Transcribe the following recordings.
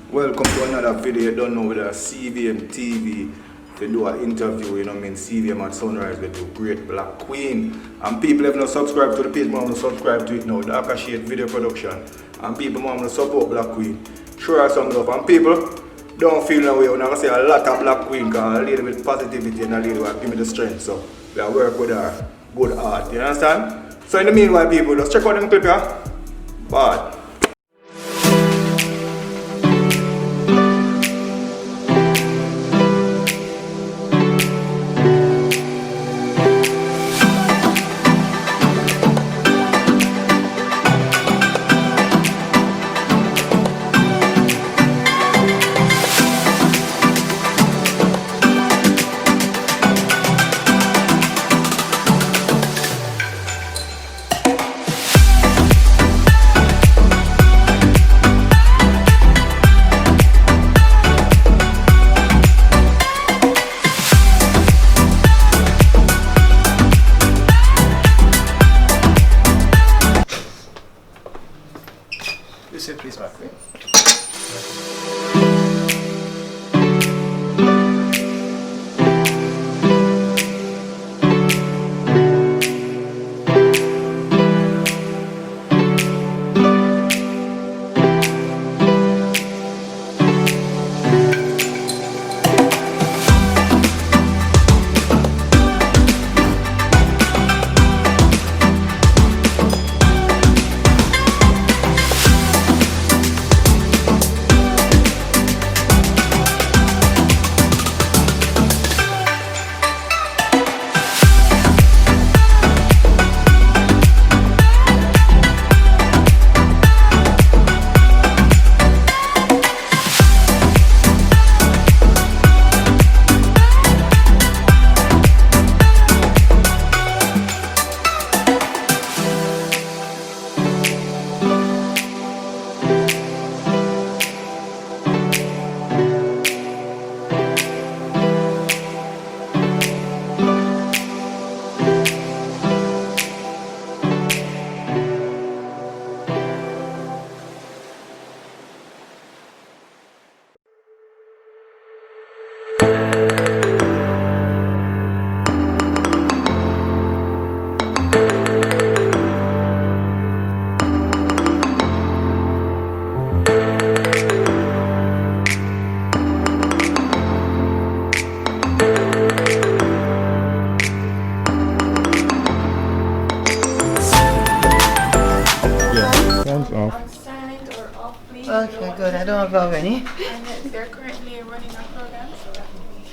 Welcome to another video. You don't know with a CVM TV to do an interview, you know what I mean? CVM at Sunrise with the great Black Queen. And people have not subscribed to the page, want to subscribe to it now. Darker Shade Video Production. And people want to support Black Queen. Show her some love. And people don't feel no way. I'm going to say a lot of Black Queen because a lady with positivity and a lady will give me the strength. So we are work with her good heart. You understand? So in the meanwhile, people, just check out them clip here. Bye. You say please, Black Queen. On silent or off, please. Okay, good. I don't have any. And they're currently running a program, so that will be.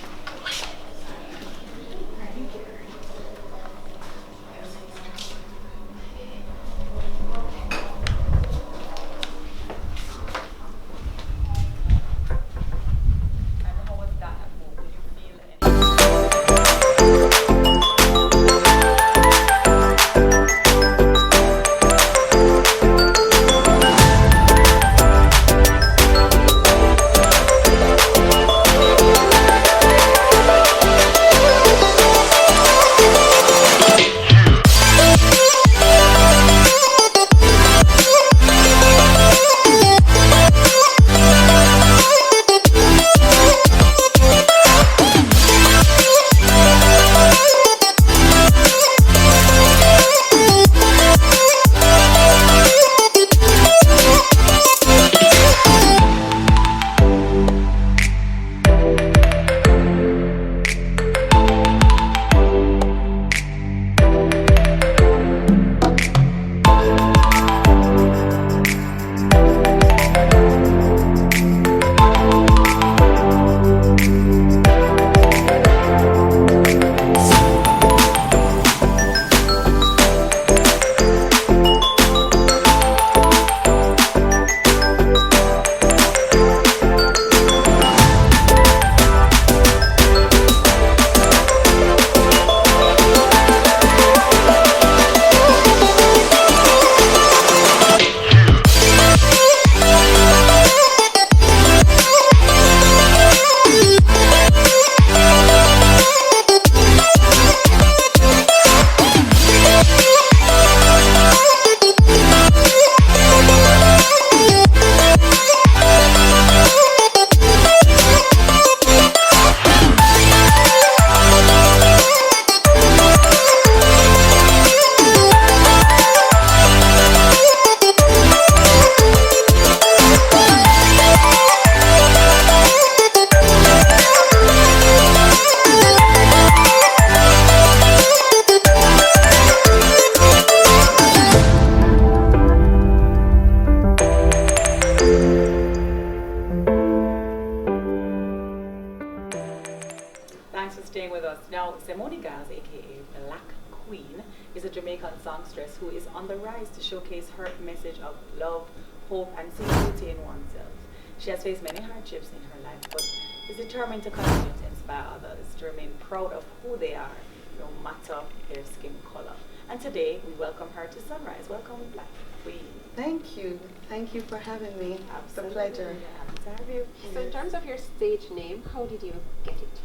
on the rise to showcase her message of love, hope, and seeing beauty in oneself. She has faced many hardships in her life, but is determined to continue to inspire others to remain proud of who they are, no matter their skin color. And today, we welcome her to Sunrise. Welcome, Black Queen. Thank you. Thank you for having me. It's a pleasure. Happy to have you. So in terms of your stage name, how did you get it?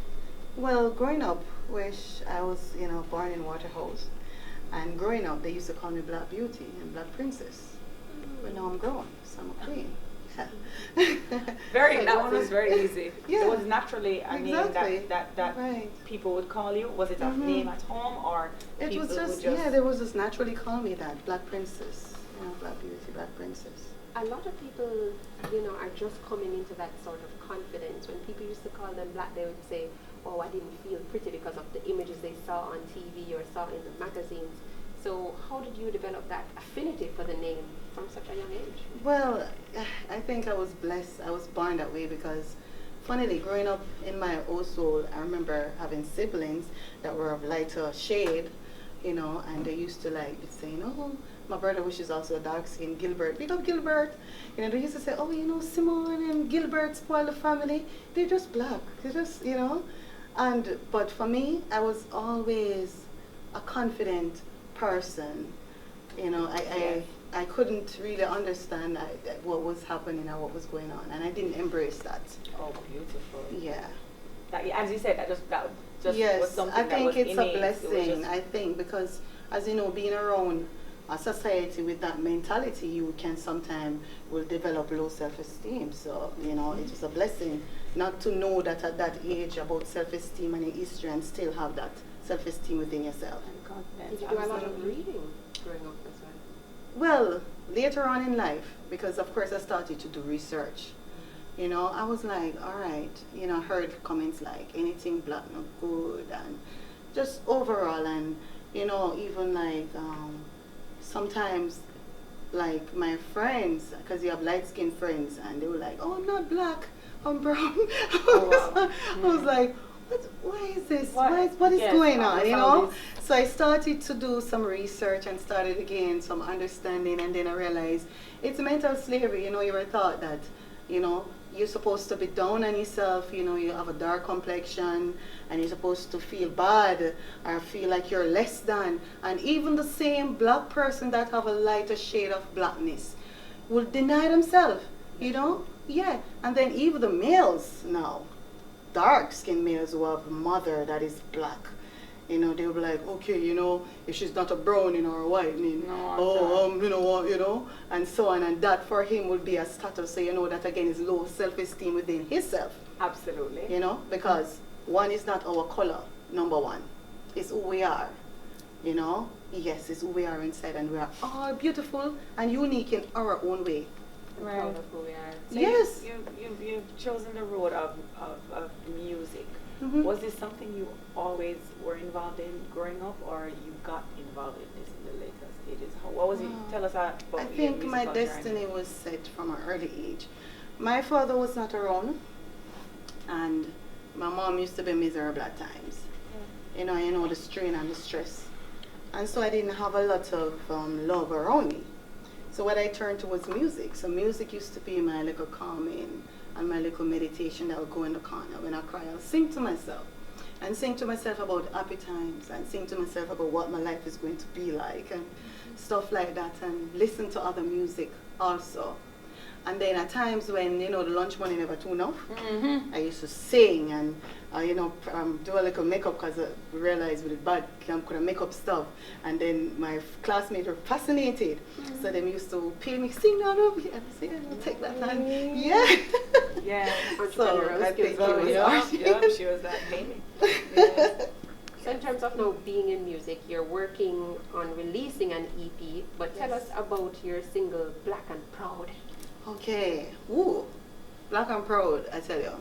Well, growing up, which I was, born in Waterhouse, and growing up, they used to call me Black Beauty and Black Princess. But now I'm grown, so I'm a queen. Very, that one was very easy. Yeah. It was naturally a Exactly. name that Right. people would call you. Was it a name at home, or It people was just, would they would just naturally call me that, Black Princess. Black Beauty, Black Princess. A lot of people, are just coming into that sort of confidence. When people used to call them black, they would say, oh, I didn't feel pretty because of the images they saw on TV or saw in the magazines. So how did you develop that affinity for the name from such a young age? Well, I think I was blessed. I was born that way because, funnily, growing up in my household, I remember having siblings that were of lighter shade, and they used to be saying, oh, my brother, which is also a dark skin, Gilbert, big up Gilbert. They used to say, oh, Simone and Gilbert spoil the family. They're just black. They're just, but for me, I was always a confident person. I couldn't really understand what was happening or what was going on, and I didn't embrace that. Oh, beautiful. Yeah. That, as you said, that just Yes, was something I that think was it's innate. a It was blessing. just- I think because, as you know, being around a society with that mentality, you can sometimes will develop low self-esteem. So it is a blessing not to know that at that age about self-esteem and history and still have that self-esteem within yourself. and confidence. Did you do a lot of Absolutely. reading growing up as well? Well, later on in life, because of course I started to do research. I was like, all right, I heard comments like anything black not good, and just overall, and even sometimes like my friends, because you have light skinned friends, and they were like, oh, I'm not black, I'm brown. wow. I was like, why is this? What? What is Yes, going I on? found So I started to do some research and started to gain some understanding, and then I realized it's mental slavery. You were taught that, you're supposed to be down on yourself, you have a dark complexion, and you're supposed to feel bad or feel like you're less than. And even the same black person that have a lighter shade of blackness will deny themselves, Yeah. And then even the males now, dark-skinned males who have a mother that is black, they'll be like, okay, if she's not a brown, or a white, and so on, and that for him would be a status. So that again is low self-esteem within himself. Absolutely. Because one is not our color, number one. It's who we are. Yes, it's who we are inside, and we are all beautiful and unique in our own way. I'm Right. proud of who we are. So Yes. you've chosen the road of music. Mhm. Was this something you always were involved in growing up, or you got involved in this in the later stages? What was it? Tell us about I your think my musical destiny was set from an early age. My father was not around, and my mom used to be miserable at times. The strain and the stress. And so I didn't have a lot of love around me. So what I turned to was music. So music used to be my little calming and my little meditation that would go in the corner. When I cry, I'll sing to myself. And sing to myself about happy times, and sing to myself about what my life is going to be like, and stuff like that, and listen to other music also. And then at times when, the lunch money never tune off, I used to sing and, do a little makeup, because I realized with it bad, I couldn't make up stuff. And then my classmates were fascinated. So they used to pay me, sing that over here. And I say, I'll take that hand. Yeah. Yeah. So I think it was art. Yeah, she was that baby. So in terms of now being in music, you're working on releasing an EP, but tell us about your single, Black and Proud. Okay. Ooh. Black and proud, I tell you.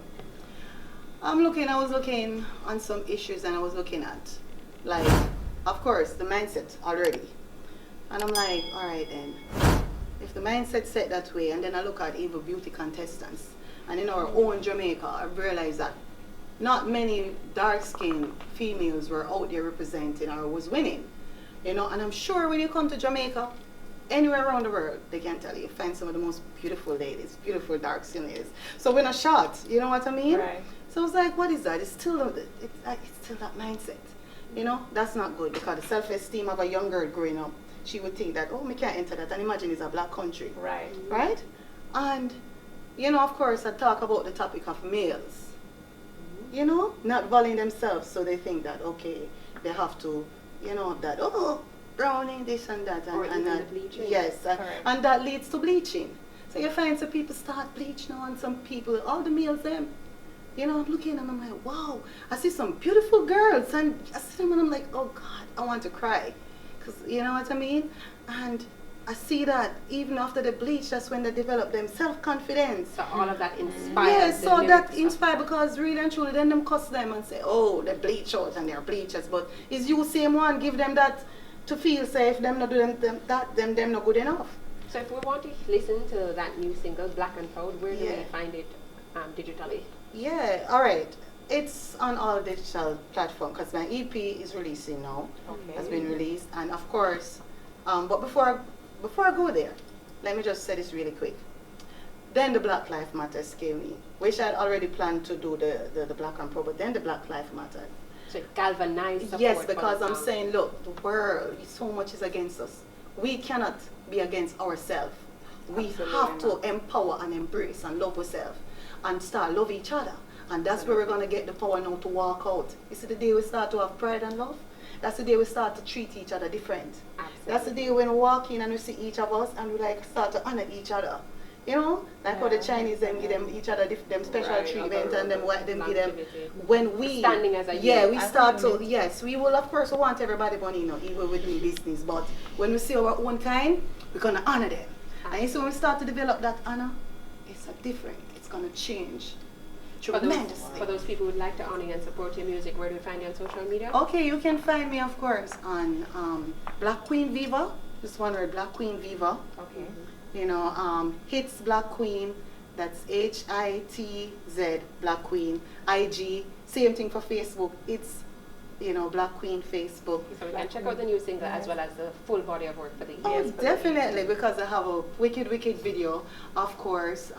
I was looking on some issues, and I was looking at, of course, the mindset already. And I'm like, all right then. If the mindset set that way, and then I look at even beauty contestants, and in our own Jamaica, I realized that not many dark-skinned females were out there representing or was winning. And I'm sure when you come to Jamaica, anywhere around the world, they can tell you. Find some of the most beautiful ladies, beautiful dark skin ladies. So we're not short, you know what I mean? Right. So it's like, what is that? It's still that mindset. You know, that's not good because the self-esteem of a young girl growing up, she would think that, oh, me can't enter that. And imagine it's a black country. Right. Right? And, you know, of course, I talk about the topic of males. You know, not valuing themselves, so they think that, okay, they have to, you know, that, oh, browning, this and that. Or And even that. the bleaching. Yes, Correct. and that leads to bleaching. So you find some people start bleaching now, and some people, all the males, them, you know, I'm looking and I'm like, wow, I see some beautiful girls, and I see them and I'm like, oh God, I want to cry. Because, you know what I mean? And I see that even after they bleach, that's when they develop them self-confidence. So all of that inspires. Yes, the so that lyrics of- inspire because really and truly then them cuss them and say, oh, they bleach out and they're bleachers. But is you same one give them that to feel safe, them not doing them not good enough. So if we want to listen to that new single, Black and Proud, where do Yeah. we find it digitally? Yeah, all right. It's on all digital platforms because my EP is releasing now. Okay. Has been released, and of course, but before I go there, let me just say this really quick. Then the Black Lives Matter came in, which I had already planned to do the Black and Pro, but then the Black Lives Matter. So it galvanized support. Yes, for because the I'm song. saying, look, the world, so much is against us. We cannot be against ourselves. We Absolutely have to not. empower and embrace and love ourselves and start love each other. And that's where we're going to get the power now to walk out. You see, the day we start to have pride and love, that's the day we start to treat each other different. Absolutely. That's the day when we walk in and we see each of us and we like start to honor each other. You know, like how the Yeah. Chinese them give them each other them special Right, treatment other and them white them give them. longevity. When we Standing as a yeah, unit. we start to yes, we will of course want everybody money, you know, even with doing business. But when we see our own kind, we're gonna honor them. And you see when we start to develop that honor, it's a different. It's gonna change For those, tremendously. for those people who would like to honor you and support your music, where do we find you on social media? Okay, you can find me, of course, on Black Queen Viva. Just one word, Black Queen Viva. Okay. You know, Hits Black Queen. That's HITZ Black Queen. IG. Same thing for Facebook. It's, you know, Black Queen Facebook. So we can check out the new single as well as the full body of work for the Oh, years. definitely, because I have a wicked video, of course.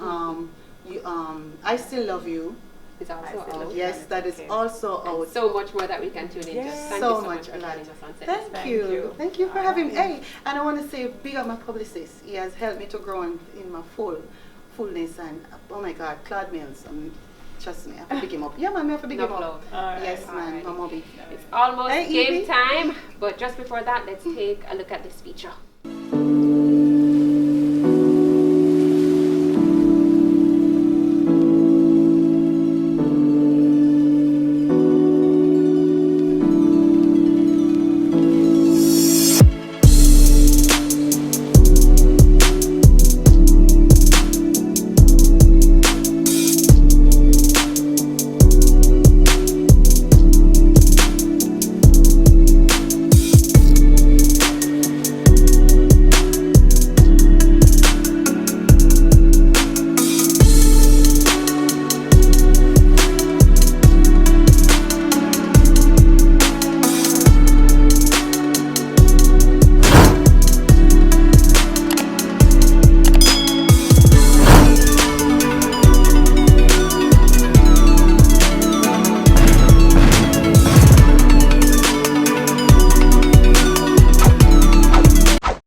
I Still Love You. It's also I Still out. Love Yes, that is Okay. also And out. so much more that we can tune into. Yes. Thank you So so much much for a lot. joining us on set. Thank Thank you. you. Thank you for having me. Alright. Hey, and I want to say big up my publicist. He has helped me to grow in my fullness. And oh my God, Claude Mills. Trust me, I have to pick him up. Yeah, man, I have to pick him Enough up. love. Yes, man, my mommy. It's almost Hey, game Evie. time, but just before that, let's take a look at this feature.